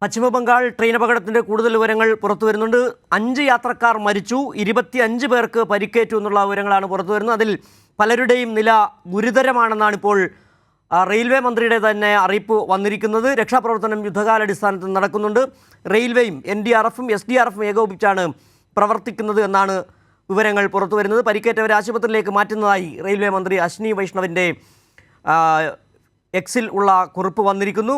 Paschim Bangal train അപകടത്തിൻ്റെ കൂടുതൽ വിവരങ്ങൾ പുറത്തു വരുന്നുണ്ട്. 5 യാത്രക്കാർ മരിച്ചു, 25 പേർക്ക് പരിക്കേറ്റു എന്നുള്ള വിവരങ്ങളാണ് പുറത്തു വരുന്നത്. അതിൽ പലരുടെയും നില ഗുരുതരമാണെന്നാണ് ഇപ്പോൾ റെയിൽവേ മന്ത്രിയുടെ തന്നെ അറിയിപ്പ് വന്നിരിക്കുന്നത്. രക്ഷാപ്രവർത്തനം യുദ്ധകാലാടിസ്ഥാനത്തിൽ നടക്കുന്നുണ്ട്. റെയിൽവേയും NDRFും SDRFും ഏകോപിച്ചാണ് പ്രവർത്തിക്കുന്നത് എന്നാണ് വിവരങ്ങൾ പുറത്തു വരുന്നത്. പരിക്കേറ്റവരെ ആശുപത്രിയിലേക്ക് മാറ്റുന്നതായി റെയിൽവേ മന്ത്രി അശ്വിനി വൈഷ്ണവിൻ്റെ എക്സിൽ ഉള്ള കുറിപ്പ് വന്നിരിക്കുന്നു.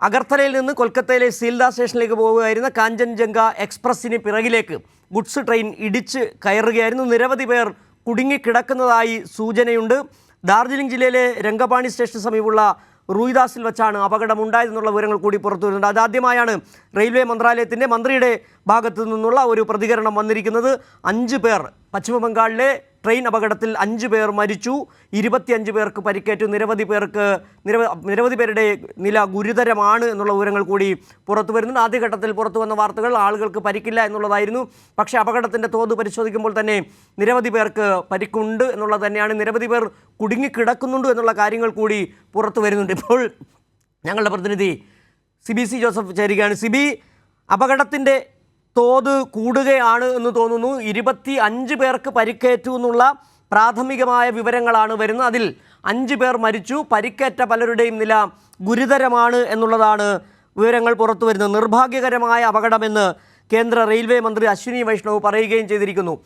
അഗർത്തലയിൽ നിന്ന് കൊൽക്കത്തയിലെ സീൽദാ സ്റ്റേഷനിലേക്ക് പോവുകയായിരുന്ന കാഞ്ചൻജംഗ എക്സ്പ്രസ്സിന് പിറകിലേക്ക് ഗുഡ്സ് ട്രെയിൻ ഇടിച്ച് കയറുകയായിരുന്നു. നിരവധി പേർ കുടുങ്ങിക്കിടക്കുന്നതായി സൂചനയുണ്ട്. ഡാർജിലിംഗ് ജില്ലയിലെ രംഗപാണി സ്റ്റേഷന് സമീപമുള്ള റൂയിദാസിൽ വെച്ചാണ് അപകടമുണ്ടായതെന്നുള്ള വിവരങ്ങൾ കൂടി പുറത്തു വരുന്നുണ്ട്. അതാദ്യമായാണ് റെയിൽവേ മന്ത്രാലയത്തിൻ്റെ മന്ത്രിയുടെ ഭാഗത്തു നിന്നുള്ള ഒരു പ്രതികരണം വന്നിരിക്കുന്നത്. 5 പേർ പശ്ചിമബംഗാളിലെ ട്രെയിൻ അപകടത്തിൽ 5 പേർ മരിച്ചു, 25 പേർക്ക് പരിക്കേറ്റു, നിരവധി പേരുടെ നില ഗുരുതരമാണ് എന്നുള്ള വിവരങ്ങൾ കൂടി പുറത്തു വരുന്നുണ്ട്. ആദ്യഘട്ടത്തിൽ പുറത്തു വന്ന വാർത്തകൾ ആളുകൾക്ക് പരിക്കില്ല എന്നുള്ളതായിരുന്നു. പക്ഷേ അപകടത്തിൻ്റെ തോത് പരിശോധിക്കുമ്പോൾ തന്നെ നിരവധി പേർക്ക് പരിക്കുണ്ട് എന്നുള്ളത് തന്നെയാണ്. നിരവധി പേർ കുടുങ്ങിക്കിടക്കുന്നുണ്ട് എന്നുള്ള കാര്യങ്ങൾ കൂടി പുറത്തു വരുന്നുണ്ട്. ഇപ്പോൾ ഞങ്ങളുടെ പ്രതിനിധി സിബി ജോസഫ് ചേരുകയാണ്. സിബി, അപകടത്തിൻ്റെ തോത് കൂടുകയാണ് എന്ന് തോന്നുന്നു. 25 പേർക്ക് പരിക്കേറ്റു എന്നുള്ള പ്രാഥമികമായ വിവരങ്ങളാണ് വരുന്നത്. അതിൽ 5 പേർ മരിച്ചു, പരിക്കേറ്റ പലരുടെയും നില ഗുരുതരമാണ് എന്നുള്ളതാണ് വിവരങ്ങൾ പുറത്തു വരുന്നത്. നിർഭാഗ്യകരമായ അപകടമെന്ന് കേന്ദ്ര റെയിൽവേ മന്ത്രി അശ്വിനി വൈഷ്ണവ് പറയുകയും ചെയ്തിരിക്കുന്നു.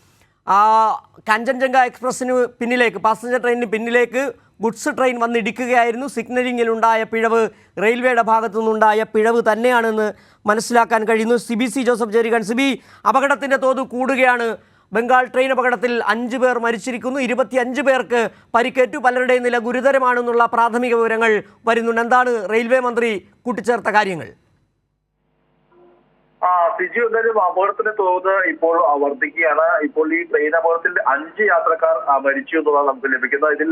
കാഞ്ചൻജംഗ എക്സ്പ്രസ്സിന് പിന്നിലേക്ക്, പാസഞ്ചർ ട്രെയിനിന് പിന്നിലേക്ക് ഗുഡ്സ് ട്രെയിൻ വന്നിടിക്കുകയായിരുന്നു. സിഗ്നലിങ്ങിലുണ്ടായ പിഴവ് റെയിൽവേയുടെ ഭാഗത്തു നിന്നുണ്ടായ പിഴവ് തന്നെയാണെന്ന് മനസ്സിലാക്കാൻ കഴിയുന്നു. സിബി ജോസഫ് ചേരുകയാണ്. സിബി, അപകടത്തിൻ്റെ തോത് കൂടുകയാണ്. ബംഗാൾ ട്രെയിൻ അപകടത്തിൽ 5 പേർ മരിച്ചിരിക്കുന്നു, 25 പേർക്ക് പരിക്കേറ്റു, പലരുടെയും നില ഗുരുതരമാണെന്നുള്ള പ്രാഥമിക വിവരങ്ങൾ വരുന്നുണ്ട്. എന്താണ് റെയിൽവേ മന്ത്രി കൂട്ടിച്ചേർത്ത കാര്യങ്ങൾ? സിജു, എന്തായാലും അപകടത്തിന്റെ തോത് ഇപ്പോൾ വർദ്ധിക്കുകയാണ്. ഇപ്പോൾ ഈ ട്രെയിൻ അപകടത്തിൽ 5 യാത്രക്കാർ മരിച്ചു എന്നുള്ളതാണ് നമുക്ക് ലഭിക്കുന്നത്. ഇതിൽ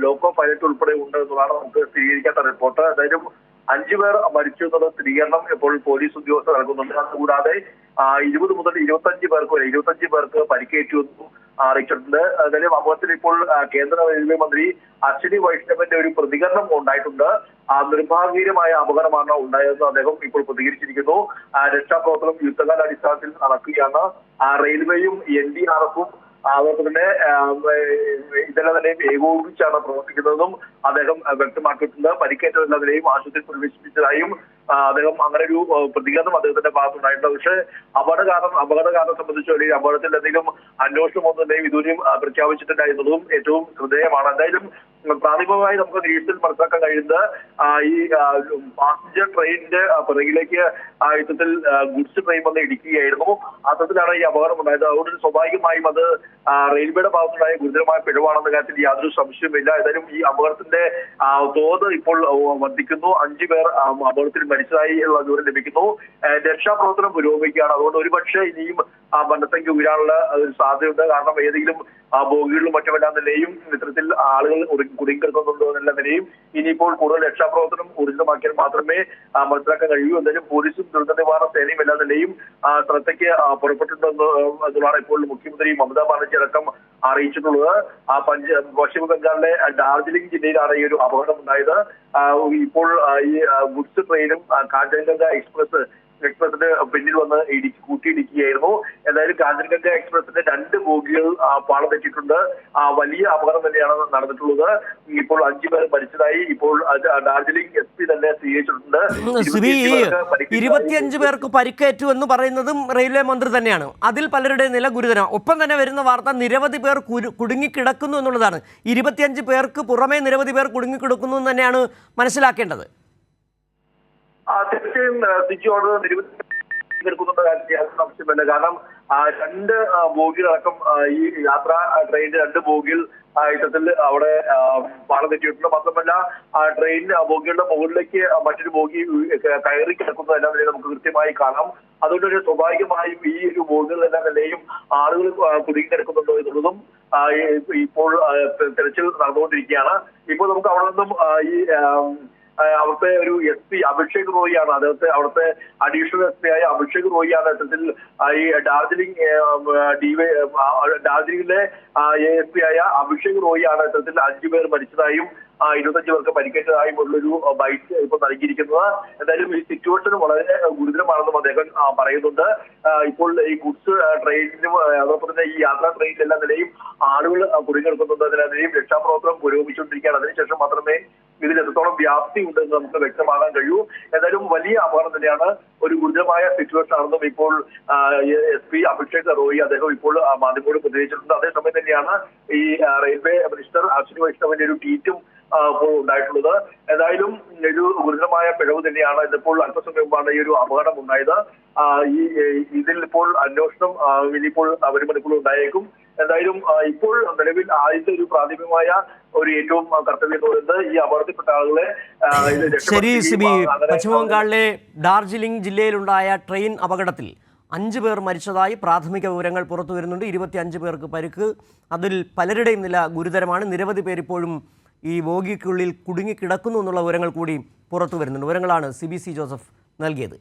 ലോക്കോ പൈലറ്റ് ഉൾപ്പെടെ ഉണ്ട് എന്നുള്ളതാണ് നമുക്ക് സ്ഥിരീകരിക്കാത്ത റിപ്പോർട്ട്. എന്തായാലും 5 പേർ മരിച്ചു എന്നുള്ള സ്ഥിരീകരണം ഇപ്പോൾ പോലീസ് ഉദ്യോഗസ്ഥർ നൽകുന്നുണ്ട്. അതുകൂടാതെ 20 മുതൽ 25 പേർക്ക് പരിക്കേറ്റു അറിയിച്ചിട്ടുണ്ട്. എന്തായാലും അപകടത്തിൽ ഇപ്പോൾ കേന്ദ്ര റെയിൽവേ മന്ത്രി അശ്വിനി വൈഷ്ണവിന്റെ ഒരു പ്രതികരണം ഉണ്ടായിട്ടുണ്ട്. നിർഭാഗ്യകരമായ അപകടമാണ് ഉണ്ടായതെന്ന് അദ്ദേഹം ഇപ്പോൾ പ്രതികരിച്ചിരിക്കുന്നു. രക്ഷാപ്രവർത്തനം യുദ്ധകാലാടിസ്ഥാനത്തിൽ നടക്കുകയാണ്. റെയിൽവേയും NDRFും അതോടൊപ്പം തന്നെ ഇതെല്ലാം തന്നെയും ഏകോപിച്ചാണ് പ്രവർത്തിക്കുന്നതെന്നും അദ്ദേഹം വ്യക്തമാക്കിയിട്ടുണ്ട്. പരിക്കേറ്റവരെല്ലാവരെയും ആശുപത്രിയിൽ പ്രവേശിപ്പിച്ചതായും അദ്ദേഹം അങ്ങനെ ഒരു പ്രതികരണം അദ്ദേഹത്തിന്റെ ഭാഗത്തുണ്ടായിട്ടുണ്ട്. പക്ഷേ അപകട കാരണം സംബന്ധിച്ചോ അല്ലെങ്കിൽ അപകടത്തിൽ എന്തെങ്കിലും അന്വേഷണം ഒന്നും ഇതുവരെയും പ്രഖ്യാപിച്ചിട്ടില്ല എന്നുള്ളതും ഏറ്റവും ശ്രദ്ധേയമാണ്. എന്തായാലും പ്രാഥമികമായി നമുക്ക് നിരീക്ഷണത്തിൽ മനസ്സിലാക്കാൻ കഴിയുന്നത് ഈ പാസഞ്ചർ ട്രെയിനിന്റെ പിറകിലേക്ക് യുദ്ധത്തിൽ ഗുഡ്സ് ട്രെയിൻ വന്ന് ഇടിക്കുകയായിരുന്നു. അത്തരത്തിലാണ് ഈ അപകടം ഉണ്ടായത്. അതുകൊണ്ട് സ്വാഭാവികമായും അത് റെയിൽവേയുടെ ഭാഗത്തുണ്ടായ ഗുരുതരമായ പിഴവാണെന്ന കാര്യത്തിൽ യാതൊരു സംശയവുമില്ല. ഏതായാലും ഈ അപകടത്തിന്റെ തോത് ഇപ്പോൾ വർദ്ധിക്കുന്നു. 5 പേർ അപകടത്തിൽ മരിച്ചതായി ഉള്ള വിവരം ലഭിക്കുന്നു. രക്ഷാപ്രവർത്തനം പുരോഗമിക്കുകയാണ്. അതുകൊണ്ട് ഒരുപക്ഷെ ഇനിയും മരണസംഖ്യ ഉയരാനുള്ള ഒരു സാധ്യതയുണ്ട്. കാരണം ഏതെങ്കിലും ബോഗികളിലും മറ്റുമെല്ലാം നിലയും ഇത്തരത്തിൽ ആളുകൾ കുടുങ്ങിക്കിടക്കുന്നുണ്ടോ എന്നെല്ലാം നിലയും ഇനിയിപ്പോൾ കൂടുതൽ രക്ഷാപ്രവർത്തനം ഊർജിതമാക്കിയാൽ മാത്രമേ മനസ്സിലാക്കാൻ കഴിയൂ. എന്തായാലും പോലീസും ദുരന്ത നിവാരണ സേനയും എല്ലാ നിലയും ശ്രദ്ധയ്ക്ക് പുറപ്പെട്ടിട്ടുണ്ടെന്ന് എന്നുള്ളതാണ് ഇപ്പോൾ മുഖ്യമന്ത്രി മമതാ ബാനർജി അടക്കം അറിയിച്ചിട്ടുള്ളത്. പശ്ചിമ ബംഗാളിലെ ഡാർജിലിംഗ് ജില്ലയിലാണ് ഈ ഒരു അപകടം ഉണ്ടായത്. ഇപ്പോൾ ഈ ഗുഡ്സ് ട്രെയിനും കാഞ്ചൻജംഗ എക്സ്പ്രസിന് പിന്നിൽ വന്ന് കൂട്ടിയിടിക്കുകയായിരുന്നു. എന്തായാലും കാഞ്ചൻജംഗ എക്സ്പ്രസിന്റെ 2 ബോഗികൾ പാളം തെറ്റിയിട്ടുണ്ട്. വലിയ അപകടം തന്നെയാണ് നടന്നിട്ടുള്ളത്. ഇപ്പോൾ 5 പേർ മരിച്ചതായി ഇപ്പോൾ ഡാർജിലിംഗ് SP തന്നെ സ്ഥിരീകരിച്ചിട്ടുണ്ട്. 25 പേർക്ക് പരിക്കേറ്റു എന്ന് പറയുന്നതും റെയിൽവേ മന്ത്രി തന്നെയാണ്. അതിൽ പലരുടെ നില ഗുരുതരം. ഒപ്പം തന്നെ വരുന്ന വാർത്ത നിരവധി പേർ കുടുങ്ങിക്കിടക്കുന്നു എന്നുള്ളതാണ്. 25 പേർക്ക് പുറമെ നിരവധി പേർ കുടുങ്ങിക്കിടക്കുന്നു എന്ന് തന്നെയാണ് മനസ്സിലാക്കേണ്ടത്. തീർച്ചയായും സിജിയോട് നിരവധി കാര്യത്തിൽ സംശയമില്ല. കാരണം 2 ബോഗികളടക്കം ഈ യാത്രാ ട്രെയിനിന്റെ 2 ബോഗികൾ യുദ്ധത്തിൽ അവിടെ പാളം തെറ്റിയിട്ടുണ്ട്. മാത്രമല്ല ട്രെയിൻ ബോഗികളുടെ മുകളിലേക്ക് മറ്റൊരു ബോഗി കയറി കിടക്കുന്നതെല്ലാം തന്നെ നമുക്ക് കൃത്യമായി കാണാം. അതുകൊണ്ട് സ്വാഭാവികമായും ഈ ഒരു ബോഗികളെല്ലാം തന്നെയും ആളുകൾ കുടുങ്ങിക്കിടക്കുന്നുണ്ടോ എന്നുള്ളതും ഇപ്പോൾ തെരച്ചിൽ നടന്നുകൊണ്ടിരിക്കുകയാണ്. ഇപ്പോൾ നമുക്ക് അവിടെ നിന്നും ഈ അവിടുത്തെ ഒരു SP അഭിഷേക് റോയിയാണ്, അവിടുത്തെ അഡീഷണൽ SP ആയ അഭിഷേക് റോയിയാണ് ഇത്തരത്തിൽ ഈ ഡാർജിലിംഗിലെ ASP ആയ അഭിഷേക് റോയിയാണ് ഇത്തരത്തിൽ 5 പേർ മരിച്ചതായും 25 പേർക്ക് പരിക്കേറ്റതായി ഉള്ളൊരു ബൈറ്റ് ഇപ്പോൾ നൽകിയിരിക്കുന്നത്. എന്തായാലും ഈ സിറ്റുവേഷൻ വളരെ ഗുരുതരമാണെന്നും അദ്ദേഹം പറയുന്നുണ്ട്. ഇപ്പോൾ ഈ ഗുഡ്സ് ട്രെയിനിനും അതോടൊപ്പം തന്നെ ഈ യാത്രാ ട്രെയിനിലെല്ലാം നിലയും ആളുകൾ കുടുങ്ങിയെടുക്കുന്നുണ്ട്. അതിനെതിരെയും രക്ഷാപ്രവർത്തനം പുരോഗമിച്ചുകൊണ്ടിരിക്കുകയാണ്. അതിനുശേഷം മാത്രമേ ഇതിൽ എത്രത്തോളം വ്യാപ്തി ഉണ്ടെന്ന് നമുക്ക് വ്യക്തമാകാൻ കഴിയൂ. എന്തായാലും വലിയ അപകടം തന്നെയാണ്, ഒരു ഗുരുതരമായ സിറ്റുവേഷൻ ആണെന്നും ഇപ്പോൾ SP അഭിഷേക് റോയി അദ്ദേഹം ഇപ്പോൾ മാധ്യമങ്ങളോട് പ്രതികരിച്ചിട്ടുണ്ട്. അതേസമയം തന്നെയാണ് ഈ റെയിൽവേ മിനിസ്റ്റർ അശ്വിനി വൈഷ്ണവിന്റെ ഒരു ട്വീറ്റും ഇപ്പോൾ ഉണ്ടായിട്ടുള്ളത്. ഏതായാലും ഒരു ഗുരുതരമായ പിഴവ് തന്നെയാണ്. ഇതിപ്പോൾ അല്പസമയം മുമ്പാണ് ഈ ഒരു അപകടം ഉണ്ടായത്. ഇതിൽ ഇപ്പോൾ അന്വേഷണം ഇനിയിപ്പോൾ വരും മണിക്കൂർ ഉണ്ടായേക്കും. എന്തായാലും ഇപ്പോൾ നിലവിൽ ആദ്യത്തെ ഒരു പ്രാഥമികമായ ഒരു ഏറ്റവും കർത്തവ്യം എന്ന് പറയുന്നത് ഈ അപകടത്തിൽപ്പെട്ട ആളുകളെ ശരി സിബി, പശ്ചിമബംഗാളിലെ ഡാർജിലിംഗ് ജില്ലയിലുണ്ടായ ട്രെയിൻ അപകടത്തിൽ 5 പേർ മരിച്ചതായി പ്രാഥമിക വിവരങ്ങൾ പുറത്തു വരുന്നുണ്ട്. 25 പേർക്ക് പരിക്ക്. അതിൽ പലരുടെയും നില ഗുരുതരമാണ്. നിരവധി പേരിപ്പോഴും ഈ ബോഗിക്കുള്ളിൽ കുടുങ്ങിക്കിടക്കുന്നു എന്നുള്ള വിവരങ്ങൾ കൂടി പുറത്തു വരുന്നുണ്ട്. വിവരങ്ങളാണ് CBC ജോസഫ് നൽകിയത്.